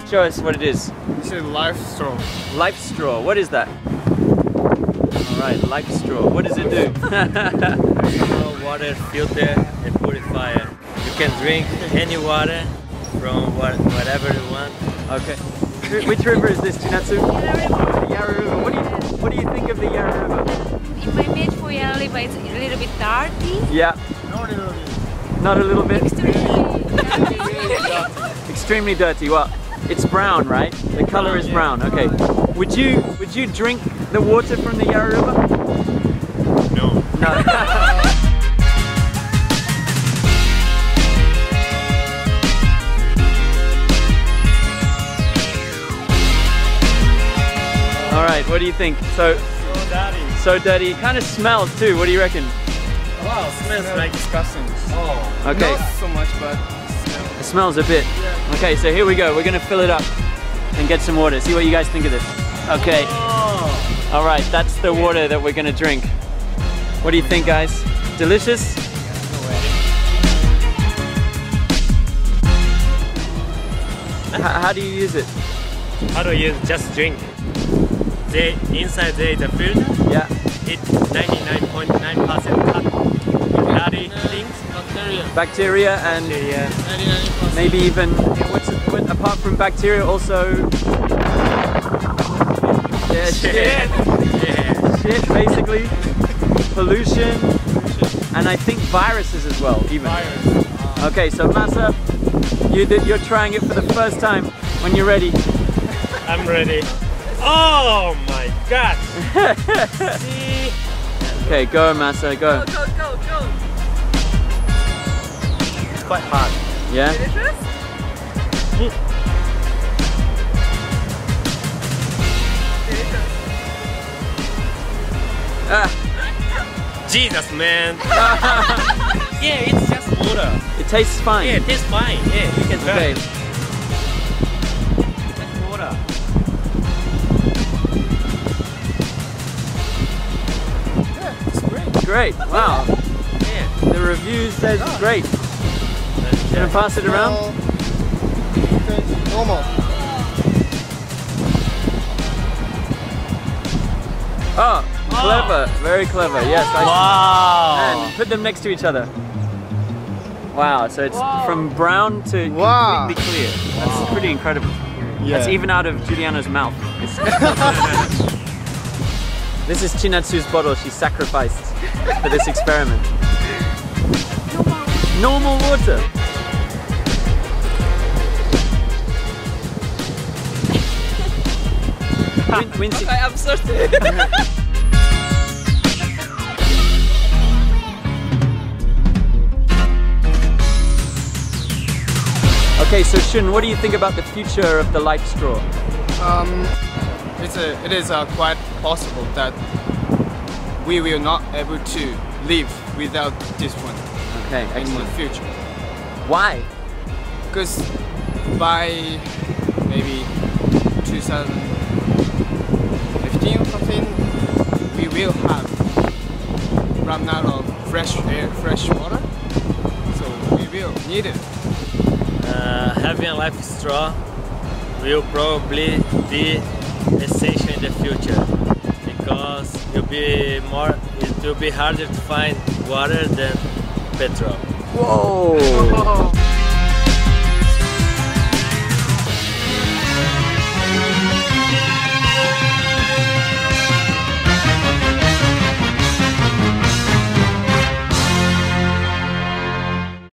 Show us what it is. It's a LIFESTRAW. LIFESTRAW, what is that? Alright, LIFESTRAW, what does it do? Water filter and purifier. You can drink any water from whatever you want. Okay. Which river is this, Chinatsu? Yarra River. Yarra River. What do you think of the Yarra River? In my image for Yarra River, it's a little bit dirty. Yeah. Not a little bit. Not a little bit? Extremely dirty. Extremely dirty. Well, it's brown, right? The color is brown. Okay. Would you drink the water from the Yarra River? No. No. All right. What do you think? So dirty. so dirty. It kind of smells too. What do you reckon? Wow, smells like disgusting. Oh. Okay. Not so much, but It smells a bit. Yeah. Okay, so here we go. We're gonna fill it up and get some water. See what you guys think of this. Okay. Oh. All right, that's the water that we're gonna drink. What do you think, guys? Delicious? How do you use it? How do you just drink? Inside there is a filter. Yeah. It's 99.9% cut dirty things. Bacteria and Yeah. maybe even apart from bacteria also. Yeah, shit. Yeah. Shit, basically. Pollution. And I think viruses as well, even. Okay, so Masa, you're trying it for the first time. When you're ready. I'm ready. Oh my god! See? Okay, go Masa, go. Go, go, go. It's quite hard. Yeah? Delicious? Ah, Jesus, man! Yeah, it's just water. it tastes fine. Yeah, it tastes fine. Yeah, you can try. Okay. It's just water. Yeah, it's great. Great, wow. Yeah. The review says it's great. Gonna pass it around? Normal. Oh, clever, very clever, yes. Wow! And put them next to each other. Wow, so it's from brown to Wow. completely clear. That's pretty incredible. Yeah. That's even out of Juliana's mouth. This is Chinatsu's bottle she sacrificed for this experiment. Normal water. Okay, I'm thirsty. Okay, so Shun, what do you think about the future of the LIFESTRAW? It is quite possible that we will not able to live without this one Okay, in the excellent. future. Why? Because by maybe 2015 or something, we will have run out of fresh air, fresh water. So we will need it. Having a LIFESTRAW will probably be essential in the future because it will be harder to find water than petrol. Whoa!